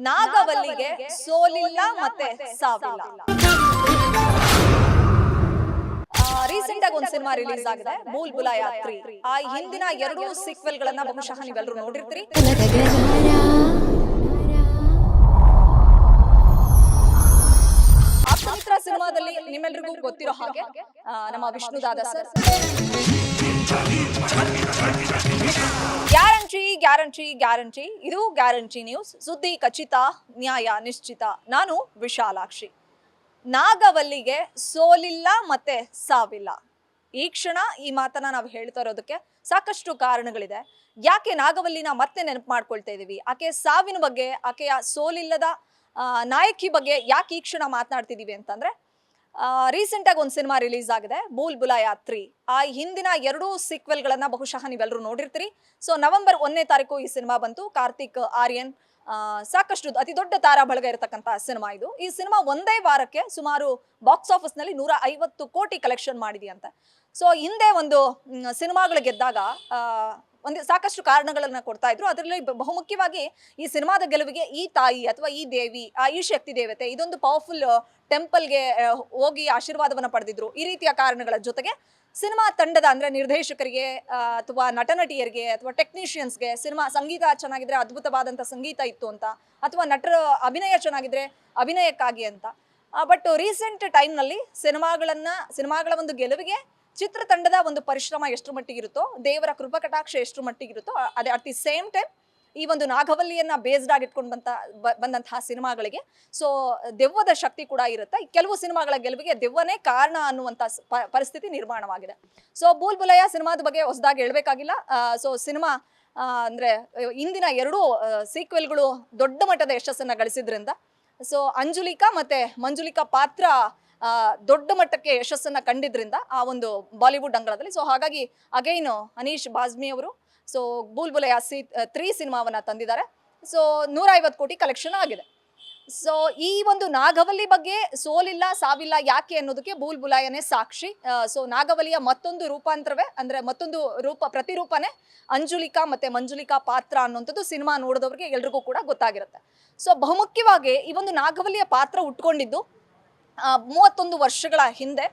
ನಾಗವಲ್ಲಿಗೆ ಸೋಲಿಲ್ಲ ಮತ್ತೆ ಸಾವಿಲ್ಲ. ರೀಸೆಂಟ್ ಆಗಿ ಒಂದು ಸಿನಿಮಾ ರಿಲೀಸ್ ಆಗಿದೆ, ಬೂಲ್ ಬುಲಾಯಾ 3. ಆ ಹಿಂದಿನ 2 ಸೀಕ್ವೆಲ್ ಗಳನ್ನ ಬಹುಶಃ ನೀವೆಲ್ಲರೂ ನೋಡಿರ್ತೀರಿ. ಆಪ್ತಮಿತ್ರ ಸಿನಿಮಾದಲ್ಲಿ ನಿಮ್ಮೆಲ್ಲರಿಗೂ ಗೊತ್ತಿರೋ ಹಾಗೆ ನಮ್ಮ Vishnudada sir guarantee guarantee guarantee, ಇದು ಗ್ಯಾರಂಟಿ ನ್ಯೂಸ್, ಸುದ್ದಿ ಖಚಿತ, ನ್ಯಾಯ ನಿಶ್ಚಿತ. ನಾನು ವಿಶಾಲಾಕ್ಷಿ. ನಾಗವಲ್ಲಿಗೆ ಸೋಲಿಲ್ಲ ಮತ್ತೆ ಸಾವಿಲ್ಲ. ಈ ಕ್ಷಣ ಈ ಮಾತನ್ನ ನಾವು ಹೇಳ್ತಾ ಇರೋದಕ್ಕೆ ಸಾಕಷ್ಟು ಕಾರಣಗಳಿದೆ. ಯಾಕೆ ನಾಗವಲ್ಲಿನ ಮತ್ತೆ ನೆನಪು ಮಾಡ್ಕೊಳ್ತಾ ಇದೀವಿ, ಆಕೆ ಸಾವಿನ ಬಗ್ಗೆ, ಆಕೆಯ ಸೋಲಿಲ್ಲದ ನಾಯಕಿ ಬಗ್ಗೆ ಯಾಕೆ ಈ ಕ್ಷಣ ಮಾತನಾಡ್ತಿದೀವಿ ಅಂತಂದ್ರೆ, ರೀಸೆಂಟ್ ಆಗಿ ಒಂದು ಸಿನಿಮಾ ರಿಲೀಸ್ ಆಗಿದೆ, ಬೂಲ್ ಬುಲಾಯಾ 3. ಆ ಹಿಂದಿನ 2 ಸೀಕ್ವೆಲ್ ಗಳನ್ನ ಬಹುಶಃ ನೀವೆಲ್ಲರೂ ನೋಡಿರ್ತೀರಿ. ಸೊ ನವೆಂಬರ್ 1ನೇ ತಾರೀಕು ಈ ಸಿನಿಮಾ ಬಂತು. ಕಾರ್ತಿಕ್, ಆರ್ಯನ್, ಸಾಕಷ್ಟು ಅತಿ ದೊಡ್ಡ ತಾರಾ ಬಳಗ ಇರತಕ್ಕಂತ ಸಿನಿಮಾ ಇದು. ಈ ಸಿನಿಮಾ ಒಂದೇ ವಾರಕ್ಕೆ ಸುಮಾರು ಬಾಕ್ಸ್ ಆಫೀಸ್ ನಲ್ಲಿ 150 ಕೋಟಿ ಕಲೆಕ್ಷನ್ ಮಾಡಿದೆಯಂತೆ. ಸೊ ಹಿಂದೆ ಒಂದು ಸಿನಿಮಾಗಳು ಗೆದ್ದಾಗ ಒಂದು ಸಾಕಷ್ಟು ಕಾರಣಗಳನ್ನ ಕೊಡ್ತಾ ಇದ್ರು. ಅದರಲ್ಲಿ ಬಹುಮುಖ್ಯವಾಗಿ ಈ ಸಿನಿಮಾದ ಗೆಲುವಿಗೆ ಈ ತಾಯಿ ಅಥವಾ ಈ ದೇವಿ, ಈ ಶಕ್ತಿ ದೇವತೆ, ಇದೊಂದು ಪವರ್ಫುಲ್ ಟೆಂಪಲ್ಗೆ ಹೋಗಿ ಆಶೀರ್ವಾದವನ್ನ ಪಡೆದಿದ್ರು. ಈ ರೀತಿಯ ಕಾರಣಗಳ ಜೊತೆಗೆ ಸಿನಿಮಾ ತಂಡದ ಅಂದ್ರೆ ನಿರ್ದೇಶಕರಿಗೆ ಅಥವಾ ನಟನಟಿಯರಿಗೆ ಅಥವಾ ಟೆಕ್ನಿಷಿಯನ್ಸ್ಗೆ ಸಿನಿಮಾ ಸಂಗೀತ ಚೆನ್ನಾಗಿದ್ರೆ ಅದ್ಭುತವಾದಂಥ ಸಂಗೀತ ಇತ್ತು ಅಂತ, ಅಥವಾ ನಟರ ಅಭಿನಯ ಚೆನ್ನಾಗಿದ್ರೆ ಅಭಿನಯಕ್ಕಾಗಿ ಅಂತ. ಬಟ್ ರೀಸೆಂಟ್ ಟೈಮ್ನಲ್ಲಿ ಸಿನಿಮಾಗಳ ಒಂದು ಗೆಲುವಿಗೆ ಚಿತ್ರತಂಡದ ಒಂದು ಪರಿಶ್ರಮ ಎಷ್ಟು ಮಟ್ಟಿಗಿರುತ್ತೋ, ದೇವರ ಕೃಪಾ ಕಟಾಕ್ಷ ಎಷ್ಟು ಮಟ್ಟಿಗಿರುತ್ತೋ, ಅದೇ ಅಟ್ ದಿ ಸೇಮ್ ಟೈಮ್ ಈ ಒಂದು ನಾಗವಲ್ಲಿಯನ್ನ ಬೇಸ್ಡ್ ಆಗಿ ಇಟ್ಕೊಂಡು ಬಂದಂತಹ ಸಿನಿಮಾಗಳಿಗೆ ಸೊ ದೆವ್ವದ ಶಕ್ತಿ ಕೂಡ ಇರುತ್ತೆ. ಕೆಲವು ಸಿನಿಮಾಗಳ ಗೆಲುವಿಗೆ ದೆವ್ವನೇ ಕಾರಣ ಅನ್ನುವಂಥ ಪರಿಸ್ಥಿತಿ ನಿರ್ಮಾಣವಾಗಿದೆ. ಸೊ ಬೂಲ್ ಬುಲಾಯಾ ಸಿನಿಮಾದ ಬಗ್ಗೆ ಹೊಸದಾಗಿ ಹೇಳ್ಬೇಕಾಗಿಲ್ಲ. ಸೊ ಸಿನಿಮಾ ಅಂದ್ರೆ ಇಂದಿನ 2 ಸೀಕ್ವೆಲ್ಗಳು ದೊಡ್ಡ ಮಟ್ಟದ ಯಶಸ್ಸನ್ನ ಗಳಿಸಿದ್ರಿಂದ, ಸೊ ಅಂಜುಲಿಕಾ ಮತ್ತೆ ಮಂಜುಲಿಕಾ ಪಾತ್ರ ದೊಡ್ಡ ಮಟ್ಟಕ್ಕೆ ಯಶಸ್ಸನ್ನ ಕಂಡಿದ್ರಿಂದ ಆ ಒಂದು ಬಾಲಿವುಡ್ ಅಂಗಳದಲ್ಲಿ. ಸೊ ಹಾಗಾಗಿ ಅಗೈನ್ ಅನೀಶ್ ಬಾಜ್ಮಿ ಅವರು ಸೊ ಬೂಲ್ ಬುಲಾಯಾ 3 ಸಿನಿಮಾವನ್ನ ತಂದಿದ್ದಾರೆ. ಸೊ 150 ಕೋಟಿ ಕಲೆಕ್ಷನ್ ಆಗಿದೆ. ಸೊ ಈ ಒಂದು ನಾಗವಲ್ಲಿ ಬಗ್ಗೆ ಸೋಲಿಲ್ಲ ಸಾವಿಲ್ಲ ಯಾಕೆ ಅನ್ನೋದಕ್ಕೆ ಬೂಲ್ ಬುಲಾಯಾನೇ ಸಾಕ್ಷಿ. ಸೊ ನಾಗವಲ್ಲಿಯ ಮತ್ತೊಂದು ರೂಪಾಂತರವೇ ಅಂದ್ರೆ ಮತ್ತೊಂದು ಪ್ರತಿರೂಪನೇ ಅಂಜುಲಿಕಾ ಮತ್ತೆ ಮಂಜುಲಿಕಾ ಪಾತ್ರ ಅನ್ನುವಂಥದ್ದು ಸಿನಿಮಾ ನೋಡಿದವ್ರಿಗೆ ಎಲ್ರಿಗೂ ಕೂಡ ಗೊತ್ತಾಗಿರುತ್ತೆ. ಸೊ ಬಹುಮುಖ್ಯವಾಗಿ ಈ ಒಂದು ನಾಗವಲ್ಲಿಯ ಪಾತ್ರ ಉಟ್ಕೊಂಡಿದ್ದು 31 ವರ್ಷಗಳ ಹಿಂದೆ.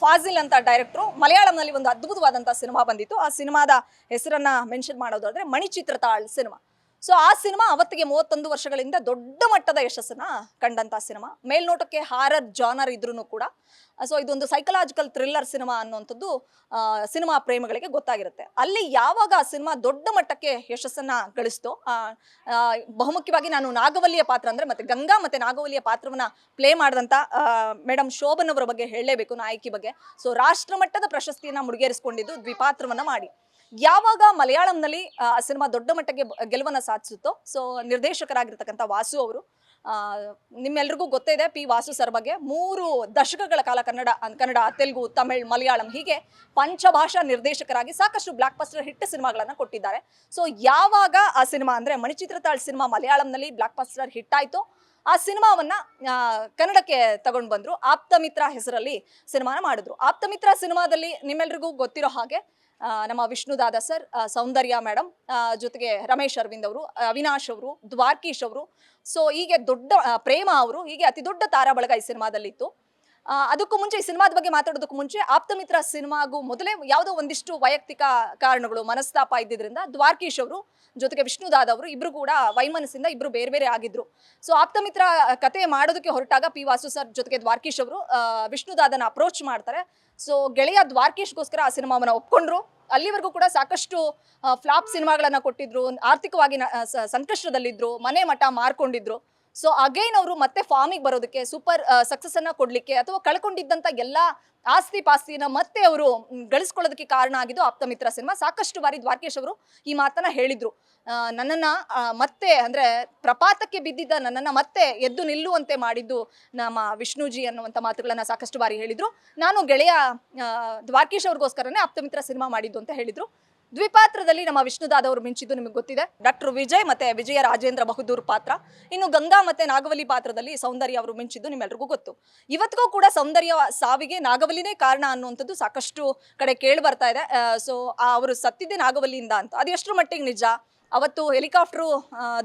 ಫಾಜಿಲ್ ಅಂತ ಡೈರೆಕ್ಟ್ರು ಮಲಯಾಳಂನಲ್ಲಿ ಒಂದು ಅದ್ಭುತವಾದಂಥ ಸಿನಿಮಾ ಬಂದಿತ್ತು. ಆ ಸಿನಿಮಾದ ಹೆಸರನ್ನ ಮೆನ್ಷನ್ ಮಾಡೋದಾದ್ರೆ ಮಣಿಚಿತ್ರತಾಳ್ ಸಿನಿಮಾ. ಸೊ ಆ ಸಿನಿಮಾ ಅವತ್ತಿಗೆ 31 ವರ್ಷಗಳಿಂದ ದೊಡ್ಡ ಮಟ್ಟದ ಯಶಸ್ಸನ್ನ ಕಂಡಂತ ಸಿನಿಮಾ. ಮೇಲ್ನೋಟಕ್ಕೆ ಹಾರರ್ ಜಾನರ್ ಇದ್ರೂ ಕೂಡ ಸೊ ಇದೊಂದು ಸೈಕಲಾಜಿಕಲ್ ಥ್ರಿಲ್ಲರ್ ಸಿನಿಮಾ ಅನ್ನುವಂಥದ್ದು ಸಿನಿಮಾ ಪ್ರೇಮಿಗಳಿಗೆ ಗೊತ್ತಾಗಿರುತ್ತೆ. ಅಲ್ಲಿ ಯಾವಾಗ ಆ ಸಿನಿಮಾ ದೊಡ್ಡ ಮಟ್ಟಕ್ಕೆ ಯಶಸ್ಸನ್ನ ಗಳಿಸ್ತೋ, ಬಹುಮುಖ್ಯವಾಗಿ ನಾನು ನಾಗವಲ್ಲಿಯ ಪಾತ್ರ ಅಂದ್ರೆ ಮತ್ತೆ ಗಂಗಾ ಮತ್ತೆ ನಾಗವಲ್ಲಿಯ ಪಾತ್ರವನ್ನ ಪ್ಲೇ ಮಾಡಿದಂತ ಮೇಡಮ್ ಶೋಭನ್ ಅವರ ಬಗ್ಗೆ ಹೇಳಲೇಬೇಕು, ನಾಯಕಿ ಬಗ್ಗೆ. ಸೊ ರಾಷ್ಟ್ರ ಮಟ್ಟದ ಪ್ರಶಸ್ತಿಯನ್ನ ಮುಡಿಗೇರಿಸಿಕೊಂಡಿದ್ದು ದ್ವಿಪಾತ್ರವನ್ನ ಮಾಡಿ. ಯಾವಾಗ ಮಲಯಾಳಂನಲ್ಲಿ ಆ ಸಿನಿಮಾ ದೊಡ್ಡ ಮಟ್ಟಕ್ಕೆ ಗೆಲುವನ್ನ ಸಾಧಿಸುತ್ತೋ, ಸೊ ನಿರ್ದೇಶಕರಾಗಿರ್ತಕ್ಕಂಥ ವಾಸು ಅವರು, ನಿಮ್ಮೆಲ್ರಿಗೂ ಗೊತ್ತೇ ಇದೆ ಪಿ ವಾಸು ಸರ್ ಬಗ್ಗೆ. 3 ದಶಕಗಳ ಕಾಲ ಕನ್ನಡ, ತೆಲುಗು, ತಮಿಳ್, ಮಲಯಾಳಂ ಹೀಗೆ ಪಂಚಭಾಷಾ ನಿರ್ದೇಶಕರಾಗಿ ಸಾಕಷ್ಟು ಬ್ಲಾಕ್ ಬಸ್ಟರ್ ಹಿಟ್ ಸಿನಿಮಾಗಳನ್ನ ಕೊಟ್ಟಿದ್ದಾರೆ. ಸೊ ಯಾವಾಗ ಆ ಸಿನಿಮಾ ಅಂದ್ರೆ ಮಣಿಚಿತ್ರತಾಳ್ ಸಿನಿಮಾ ಮಲಯಾಳಂನಲ್ಲಿ ಬ್ಲಾಕ್ ಬಸ್ಟರ್ ಹಿಟ್ ಆಯ್ತು, ಆ ಸಿನಿಮಾವನ್ನ ಕನ್ನಡಕ್ಕೆ ತಗೊಂಡು ಬಂದ್ರು. ಆಪ್ತಮಿತ್ರ ಹೆಸರಲ್ಲಿ ಸಿನಿಮಾನ ಮಾಡಿದ್ರು. ಆಪ್ತಮಿತ್ರ ಸಿನಿಮಾದಲ್ಲಿ ನಿಮ್ಮೆಲ್ರಿಗೂ ಗೊತ್ತಿರೋ ಹಾಗೆ ನಮ್ಮ ವಿಷ್ಣುದಾದ ಸರ್, ಸೌಂದರ್ಯ ಮೇಡಮ್, ಜೊತೆಗೆ ರಮೇಶ್ ಅರವಿಂದ್ ಅವರು, ಅವಿನಾಶ್ ಅವರು, ದ್ವಾರ್ಕೀಶ್ ಅವರು, ಸೊ ಹೀಗೆ ದೊಡ್ಡ ಪ್ರೇಮ ಅವರು, ಹೀಗೆ ಅತಿ ದೊಡ್ಡ ತಾರಾ ಬಳಗ ಈ ಸಿನಿಮಾದಲ್ಲಿತ್ತು. ಅದಕ್ಕೂ ಮುಂಚೆ, ಈ ಸಿನಿಮಾದ ಬಗ್ಗೆ ಮಾತಾಡೋದಕ್ಕೂ ಮುಂಚೆ, ಆಪ್ತಮಿತ್ರ ಸಿನಿಮಾಗೂ ಮೊದಲೇ ಯಾವುದೋ ಒಂದಿಷ್ಟು ವೈಯಕ್ತಿಕ ಕಾರಣಗಳು, ಮನಸ್ತಾಪ ಇದ್ದಿದ್ರಿಂದ ದ್ವಾರ್ಕೀಶ್ ಅವರು ಜೊತೆಗೆ ವಿಷ್ಣುದಾದ ಅವರು ಇಬ್ರು ಕೂಡ ವೈಮನಸ್ಸಿಂದ ಇಬ್ರು ಬೇರೆ ಬೇರೆ ಆಗಿದ್ರು. ಸೊ ಆಪ್ತಮಿತ್ರ ಕತೆ ಮಾಡೋದಕ್ಕೆ ಹೊರಟಾಗ ಪಿ ವಾಸು ಸರ್ ಜೊತೆಗೆ ದ್ವಾರ್ಕೀಶ್ ಅವರು ವಿಷ್ಣುದಾದನ ಅಪ್ರೋಚ್ ಮಾಡ್ತಾರೆ. ಸೊ ಗೆಳೆಯ ದ್ವಾರ್ಕೀಶ್ಗೋಸ್ಕರ ಆ ಸಿನಿಮಾವನ್ನ ಒಪ್ಕೊಂಡ್ರು. ಅಲ್ಲಿವರೆಗೂ ಕೂಡ ಸಾಕಷ್ಟು ಫ್ಲಾಪ್ ಸಿನಿಮಾಗಳನ್ನ ಕೊಟ್ಟಿದ್ರು, ಆರ್ಥಿಕವಾಗಿ ಸಂಕಷ್ಟದಲ್ಲಿದ್ರು, ಮನೆ ಮಠ ಮಾರ್ಕೊಂಡಿದ್ರು. ಸೊ ಅಗೈನ್ ಅವರು ಮತ್ತೆ ಫಾರ್ಮಿಗೆ ಬರೋದಕ್ಕೆ, ಸೂಪರ್ ಸಕ್ಸಸ್ ಅನ್ನ ಕೊಡ್ಲಿಕ್ಕೆ ಅಥವಾ ಕಳ್ಕೊಂಡಿದ್ದಂತ ಎಲ್ಲಾ ಆಸ್ತಿ ಪಾಸ್ತಿನ ಮತ್ತೆ ಅವರು ಗಳಿಸ್ಕೊಳ್ಳೋದಕ್ಕೆ ಕಾರಣ ಆಗಿದ್ದು ಆಪ್ತಮಿತ್ರ ಸಿನಿಮಾ. ಸಾಕಷ್ಟು ಬಾರಿ ದ್ವಾರ್ಕೇಶ್ ಅವರು ಈ ಮಾತನ್ನ ಹೇಳಿದ್ರು, ನನ್ನನ್ನ ಮತ್ತೆ ಅಂದ್ರೆ ಪ್ರಪಾತಕ್ಕೆ ಬಿದ್ದಿದ್ದ ನನ್ನನ್ನ ಮತ್ತೆ ಎದ್ದು ನಿಲ್ಲುವಂತೆ ಮಾಡಿದ್ದು ನಮ್ಮ ವಿಷ್ಣುಜಿ ಅನ್ನುವಂಥ ಮಾತುಗಳನ್ನ ಸಾಕಷ್ಟು ಬಾರಿ ಹೇಳಿದ್ರು. ನಾನು ಗೆಳೆಯ ದ್ವಾರ್ಕೇಶ್ ಅವ್ರಿಗೋಸ್ಕರನೇ ಆಪ್ತಮಿತ್ರ ಸಿನಿಮಾ ಮಾಡಿದ್ದು ಅಂತ ಹೇಳಿದ್ರು. ದ್ವಿಪಾತ್ರದಲ್ಲಿ ನಮ್ಮ ವಿಷ್ಣುದಾದ ಅವರು ಮಿಂಚಿದ್ದು ನಿಮಗೆ ಗೊತ್ತಿದೆ. ಡಾಕ್ಟರ್ ವಿಜಯ್ ಮತ್ತೆ ವಿಜಯ ರಾಜೇಂದ್ರ ಬಹದ್ದೂರ್ ಪಾತ್ರ. ಇನ್ನು ಗಂಗಾ ಮತ್ತೆ ನಾಗವಲ್ಲಿ ಪಾತ್ರದಲ್ಲಿ ಸೌಂದರ್ಯ ಅವರು ಮಿಂಚಿದ್ದು ನಿಮ್ಮೆಲ್ರಿಗೂ ಗೊತ್ತು. ಇವತ್ತಿಗೂ ಕೂಡ ಸೌಂದರ್ಯ ಸಾವಿಗೆ ನಾಗವಲ್ಲಿನೇ ಕಾರಣ ಅನ್ನುವಂಥದ್ದು ಸಾಕಷ್ಟು ಕಡೆ ಕೇಳಿ ಬರ್ತಾ ಇದೆ. ಸೊ ಅವರು ಸತ್ತಿದ್ದೆ ನಾಗವಲ್ಲಿಯಿಂದ ಅಂತ. ಅದು ಎಷ್ಟರ ಮಟ್ಟಿಗೆ ನಿಜ, ಅವತ್ತು ಹೆಲಿಕಾಪ್ಟರ್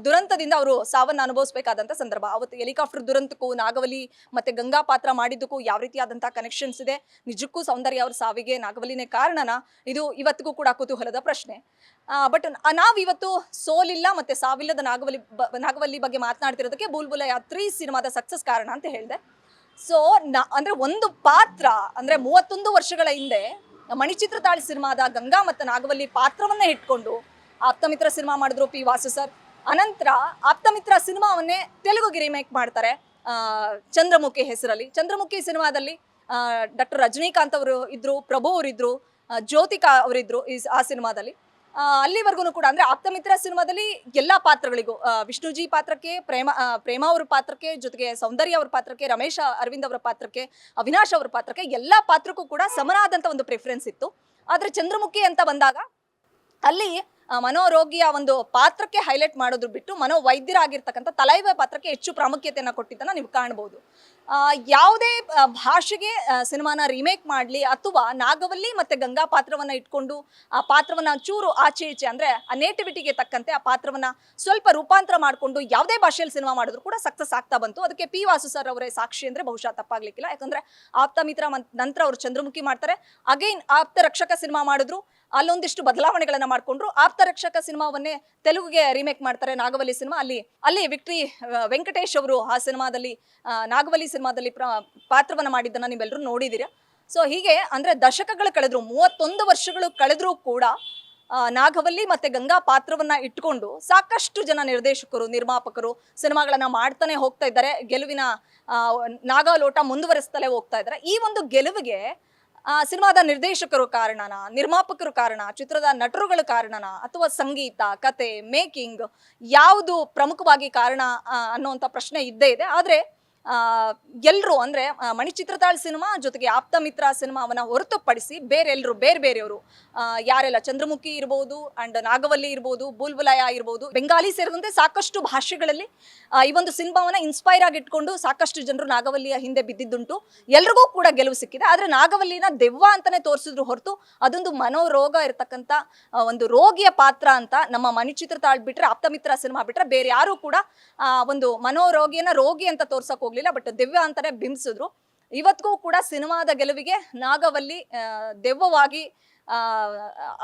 ದುರಂತದಿಂದ ಅವರು ಸಾವನ್ನು ಅನುಭವಿಸಬೇಕಾದಂಥ ಸಂದರ್ಭ. ಅವತ್ತು ಹೆಲಿಕಾಪ್ಟರ್ ದುರಂತಕ್ಕೂ ನಾಗವಲ್ಲಿ ಮತ್ತೆ ಗಂಗಾ ಪಾತ್ರ ಮಾಡಿದ್ದಕ್ಕೂ ಯಾವ ರೀತಿಯಾದಂಥ ಕನೆಕ್ಷನ್ಸ್ ಇದೆ? ನಿಜಕ್ಕೂ ಸೌಂದರ್ಯ ಅವ್ರ ಸಾವಿಗೆ ನಾಗವಲ್ಲಿನೇ ಕಾರಣನ? ಇದು ಇವತ್ತಿಗೂ ಕೂಡ ಕುತೂಹಲದ ಪ್ರಶ್ನೆ. ಬಟ್ ನಾವಿವತ್ತು ಸೋಲಿಲ್ಲ ಮತ್ತೆ ಸಾವಿಲ್ಲದ ನಾಗವಲ್ಲಿ ಬಗ್ಗೆ ಮಾತನಾಡ್ತಿರೋದಕ್ಕೆ ಬುಲ್ಬುಲಯ್ಯ 3 ಸಿನಿಮಾದ ಸಕ್ಸಸ್ ಕಾರಣ ಅಂತ ಹೇಳಿದೆ. ಸೊ ಅಂದ್ರೆ ಒಂದು ಪಾತ್ರ ಅಂದ್ರೆ 31 ವರ್ಷಗಳ ಹಿಂದೆ ಮಣಿಚಿತ್ರತಾಳ್ ಸಿನಿಮಾದ ಗಂಗಾ ಮತ್ತು ನಾಗವಲ್ಲಿ ಪಾತ್ರವನ್ನೇ ಇಟ್ಕೊಂಡು ಆಪ್ತಮಿತ್ರ ಸಿನಿಮಾ ಮಾಡಿದ್ರು ಪಿ ವಾಸು ಸರ್. ಅನಂತರ ಆಪ್ತಮಿತ್ರ ಸಿನಿಮಾವನ್ನೇ ತೆಲುಗುಗೆ ರೀಮೇಕ್ ಮಾಡ್ತಾರೆ ಚಂದ್ರಮುಖಿ ಹೆಸರಲ್ಲಿ. ಚಂದ್ರಮುಖಿ ಸಿನಿಮಾದಲ್ಲಿ ಡಾಕ್ಟರ್ ರಜನಿಕಾಂತ್ ಅವರು ಇದ್ರು, ಪ್ರಭು ಅವರಿದ್ರು, ಜ್ಯೋತಿಕಾ ಅವರಿದ್ರು ಆ ಸಿನಿಮಾದಲ್ಲಿ. ಅಲ್ಲಿವರೆಗೂ ಕೂಡ ಅಂದ್ರೆ ಆಪ್ತಮಿತ್ರ ಸಿನಿಮಾದಲ್ಲಿ ಎಲ್ಲಾ ಪಾತ್ರಗಳಿಗೂ ವಿಷ್ಣುಜಿ ಪಾತ್ರಕ್ಕೆ, ಪ್ರೇಮ ಅವ್ರ ಪಾತ್ರಕ್ಕೆ, ಜೊತೆಗೆ ಸೌಂದರ್ಯ ಅವ್ರ ಪಾತ್ರಕ್ಕೆ, ರಮೇಶ್ ಅರವಿಂದ್ ಅವರ ಪಾತ್ರಕ್ಕೆ, ಅವಿನಾಶ್ ಅವ್ರ ಪಾತ್ರಕ್ಕೆ, ಎಲ್ಲಾ ಪಾತ್ರಕ್ಕೂ ಕೂಡ ಸಮನಾದಂತ ಒಂದು ಪ್ರಿಫರೆನ್ಸ್ ಇತ್ತು. ಆದ್ರೆ ಚಂದ್ರಮುಖಿ ಅಂತ ಬಂದಾಗ ಅಲ್ಲಿ ಮನೋರೋಗಿಯ ಒಂದು ಪಾತ್ರಕ್ಕೆ ಹೈಲೈಟ್ ಮಾಡೋದ್ರ ಬಿಟ್ಟು ಮನೋವೈದ್ಯರಾಗಿರ್ತಕ್ಕಂಥ ತಲೈವ ಪಾತ್ರಕ್ಕೆ ಹೆಚ್ಚು ಪ್ರಾಮುಖ್ಯತೆಯನ್ನು ಕೊಟ್ಟಿದ್ದನ್ನು ನೀವು ಕಾಣ್ಬೋದು. ಯಾವುದೇ ಭಾಷೆಗೆ ಸಿನಿಮಾನ ರೀಮೇಕ್ ಮಾಡಲಿ ಅಥವಾ ನಾಗವಲ್ಲಿ ಮತ್ತು ಗಂಗಾ ಪಾತ್ರವನ್ನು ಇಟ್ಕೊಂಡು ಆ ಪಾತ್ರವನ್ನು ಚೂರು ಆಚೆ ಈಚೆ ಅಂದರೆ ಆ ನೇಟಿವಿಟಿಗೆ ತಕ್ಕಂತೆ ಆ ಪಾತ್ರವನ್ನು ಸ್ವಲ್ಪ ರೂಪಾಂತರ ಮಾಡಿಕೊಂಡು ಯಾವುದೇ ಭಾಷೆಯಲ್ಲಿ ಸಿನಿಮಾ ಮಾಡಿದ್ರು ಕೂಡ ಸಕ್ಸಸ್ ಆಗ್ತಾ ಬಂತು. ಅದಕ್ಕೆ ಪಿ ವಾಸು ಸರ್ ಅವರೇ ಸಾಕ್ಷಿ ಅಂದರೆ ಬಹುಶಃ ತಪ್ಪಾಗ್ಲಿಕ್ಕಿಲ್ಲ. ಯಾಕಂದರೆ ಆಪ್ತಮಿತ್ರ ನಂತರ ಅವರು ಚಂದ್ರಮುಖಿ ಮಾಡ್ತಾರೆ, ಅಗೈನ್ ಆಪ್ತ ರಕ್ಷಕ ಸಿನಿಮಾ ಮಾಡಿದ್ರು, ಅಲ್ಲೊಂದಿಷ್ಟು ಬದಲಾವಣೆಗಳನ್ನ ಮಾಡ್ಕೊಂಡ್ರು. ಆಪ್ತ ರಕ್ಷಕ ಸಿನಿಮಾವನ್ನೇ ತೆಲುಗುಗೆ ರೀಮೇಕ್ ಮಾಡ್ತಾರೆ ನಾಗವಲ್ಲಿ ಸಿನಿಮಾ. ಅಲ್ಲಿ ವಿಕ್ಟ್ರಿ ವೆಂಕಟೇಶ್ ಅವರು ಆ ಸಿನಿಮಾದಲ್ಲಿ ನಾಗವಲ್ಲಿ ಸಿನಿಮಾದಲ್ಲಿ ಪಾತ್ರವನ್ನ ಮಾಡಿದ್ದನ್ನ ನೀವೆಲ್ಲರೂ ನೋಡಿದ್ದೀರಾ. ಸೊ ಹೀಗೆ ಅಂದ್ರೆ ದಶಕಗಳು ಕಳೆದ್ರು, 31 ವರ್ಷಗಳು ಕಳೆದ್ರೂ ಕೂಡ ನಾಗವಲ್ಲಿ ಮತ್ತೆ ಗಂಗಾ ಪಾತ್ರವನ್ನ ಇಟ್ಕೊಂಡು ಸಾಕಷ್ಟು ಜನ ನಿರ್ದೇಶಕರು, ನಿರ್ಮಾಪಕರು ಸಿನಿಮಾಗಳನ್ನ ಮಾಡ್ತಾನೆ ಹೋಗ್ತಾ ಇದ್ದಾರೆ. ಗೆಲುವಿನ ನಾಗಾಲೋಟ ಮುಂದುವರಿಸ್ತಲೇ ಹೋಗ್ತಾ ಇದ್ದಾರೆ. ಈ ಒಂದು ಗೆಲುವಿಗೆ ಸಿನಿಮಾದ ನಿರ್ದೇಶಕರು ಕಾರಣನ, ನಿರ್ಮಾಪಕರು ಕಾರಣ, ಚಿತ್ರದ ನಟರುಗಳು ಕಾರಣನ, ಅಥವಾ ಸಂಗೀತ, ಕತೆ, ಮೇಕಿಂಗ್ ಯಾವುದು ಪ್ರಮುಖವಾಗಿ ಕಾರಣ ಅನ್ನುವಂಥ ಪ್ರಶ್ನೆ ಇದ್ದೇ ಇದೆ. ಆದರೆ ಎಲ್ಲರೂ ಅಂದರೆ ಮಣಿಚಿತ್ರತಾಳ್ ಸಿನಿಮಾ ಜೊತೆಗೆ ಆಪ್ತಮಿತ್ರ ಸಿನಿಮಾವನ್ನ ಹೊರತುಪಡಿಸಿ ಬೇರೆಯವರು ಯಾರೆಲ್ಲ ಚಂದ್ರಮುಖಿ ಇರ್ಬೋದು ಅಂಡ್ ನಾಗವಲ್ಲಿ ಇರ್ಬೋದು, ಬುಲ್ಬುಲಯ್ಯ ಇರ್ಬೋದು, ಬೆಂಗಾಲಿ ಸೇರಿದಂತೆ ಸಾಕಷ್ಟು ಭಾಷೆಗಳಲ್ಲಿ ಈ ಒಂದು ಸಿನಿಮಾವನ್ನ ಇನ್ಸ್ಪೈರ್ ಆಗಿ ಇಟ್ಕೊಂಡು ಸಾಕಷ್ಟು ಜನರು ನಾಗವಲ್ಲಿಯ ಹಿಂದೆ ಬಿದ್ದಿದ್ದುಂಟು. ಎಲ್ರಿಗೂ ಕೂಡ ಗೆಲುವು ಸಿಕ್ಕಿದೆ. ಆದರೆ ನಾಗವಲ್ಲಿನ ದೆವ್ವ ಅಂತಾನೆ ತೋರಿಸಿದ್ರು ಹೊರತು ಅದೊಂದು ಮನೋರೋಗ ಇರತಕ್ಕಂಥ ಒಂದು ರೋಗಿಯ ಪಾತ್ರ ಅಂತ ನಮ್ಮ ಮಣಿಚಿತ್ರತಾಳ್ ಬಿಟ್ರೆ, ಆಪ್ತಮಿತ್ರ ಸಿನಿಮಾ ಬಿಟ್ರೆ ಬೇರೆ ಯಾರು ಕೂಡ ಒಂದು ಮನೋರೋಗಿಯನ್ನ ರೋಗಿ ಅಂತ ತೋರ್ಸಕ್ ಹೋಗ್ಲಿಲ್ಲ. ಬಟ್ ದೆವ್ವ ಅಂತಾನೆ ಬಿಂಬಿಸಿದ್ರು. ಇವತ್ತಿಗೂ ಕೂಡ ಸಿನಿಮಾದ ಗೆಲುವಿಗೆ ನಾಗವಲ್ಲಿ ದೆವ್ವವಾಗಿ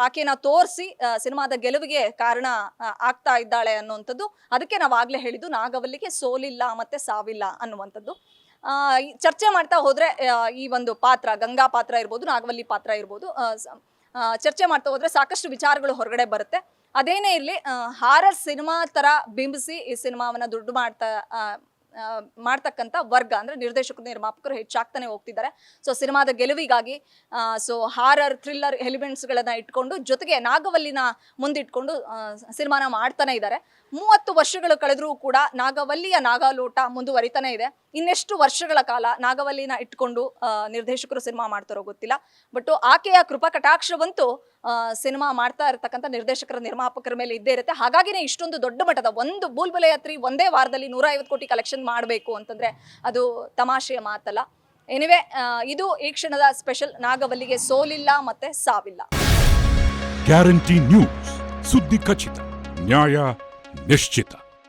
ಆಕೆನ ತೋರಿಸಿ ಸಿನಿಮಾದ ಗೆಲುವಿಗೆ ಕಾರಣ ಆಗ್ತಾ ಇದ್ದಾಳೆ ಅನ್ನುವಂಥದ್ದು. ಅದಕ್ಕೆ ನಾವು ಆಗ್ಲೇ ಹೇಳಿದ್ದು ನಾಗವಲ್ಲಿಗೆ ಸೋಲಿಲ್ಲ ಮತ್ತೆ ಸಾವಿಲ್ಲ ಅನ್ನುವಂಥದ್ದು. ಚರ್ಚೆ ಮಾಡ್ತಾ ಹೋದ್ರೆ ಈ ಒಂದು ಪಾತ್ರ ಗಂಗಾ ಪಾತ್ರ ಇರ್ಬೋದು, ನಾಗವಲ್ಲಿ ಪಾತ್ರ ಇರ್ಬೋದು, ಚರ್ಚೆ ಮಾಡ್ತಾ ಹೋದ್ರೆ ಸಾಕಷ್ಟು ವಿಚಾರಗಳು ಹೊರಗಡೆ ಬರುತ್ತೆ. ಅದೇನೇ ಇರಲಿ, ಹಾರರ್ ಸಿನಿಮಾ ತರ ಬಿಂಬಿಸಿ ಈ ಸಿನಿಮಾವನ್ನ ದುಡ್ಡು ಮಾಡ್ತಕ್ಕಂಥ ವರ್ಗ ಅಂದ್ರೆ ನಿರ್ದೇಶಕರು, ನಿರ್ಮಾಪಕರು ಹೆಚ್ಚಾಗ್ತಾನೆ ಹೋಗ್ತಿದ್ದಾರೆ. ಸೊ ಸಿನಿಮಾದ ಗೆಲುವಿಗಾಗಿ ಸೊ ಹಾರರ್ ಥ್ರಿಲ್ಲರ್ ಎಲಿಮೆಂಟ್ಸ್ಗಳನ್ನ ಇಟ್ಕೊಂಡು ಜೊತೆಗೆ ನಾಗವಲ್ಲಿನ ಮುಂದಿಟ್ಕೊಂಡು ಸಿನಿಮಾನ ಮಾಡ್ತಾನೆ ಇದ್ದಾರೆ. 30 ವರ್ಷಗಳು ಕಳೆದ್ರೂ ಕೂಡ ನಾಗವಲ್ಲಿಯ ನಾಗಾಲೋಟ ಮುಂದುವರಿತಾನೆ ಇದೆ. ಇನ್ನೆಷ್ಟು ವರ್ಷಗಳ ಕಾಲ ನಾಗವಲ್ಲಿನ ಇಟ್ಕೊಂಡು ನಿರ್ದೇಶಕರು ಸಿನಿಮಾ ಮಾಡ್ತಾರೋ ಗೊತ್ತಿಲ್ಲ. ಬಟ್ ಆಕೆಯ ಕೃಪಾ ಕಟಾಕ್ಷವಂತೂ ಸಿನಿಮಾ ಮಾಡ್ತಾ ಇರತಕ್ಕಂಥ ನಿರ್ದೇಶಕರ, ನಿರ್ಮಾಪಕರ ಮೇಲೆ ಇದ್ದೇ ಇರುತ್ತೆ. ಹಾಗಾಗಿನೇ ಇಷ್ಟೊಂದು ದೊಡ್ಡ ಮಟ್ಟದ ಒಂದು ಬುಲ್ಬುಲಯ್ಯ 3 ಒಂದೇ ವಾರದಲ್ಲಿ 150 ಕೋಟಿ ಕಲೆಕ್ಷನ್ ಮಾಡಬೇಕು ಅಂತಂದ್ರೆ ಅದು ತಮಾಷೆಯ ಮಾತಲ್ಲ. ಎನಿವೆ, ಇದು ಈ ಕ್ಷಣದ ಸ್ಪೆಷಲ್. ನಾಗವಲ್ಲಿಗೆ ಸೋಲಿಲ್ಲ ಮತ್ತೆ ಸಾವಿಲ್ಲ. ಗ್ಯಾರಂಟಿ ನ್ಯೂಸ್, ಸುದ್ದಿ ಖಚಿತ, ನ್ಯಾಯ ನಿಶ್ಚಿತ.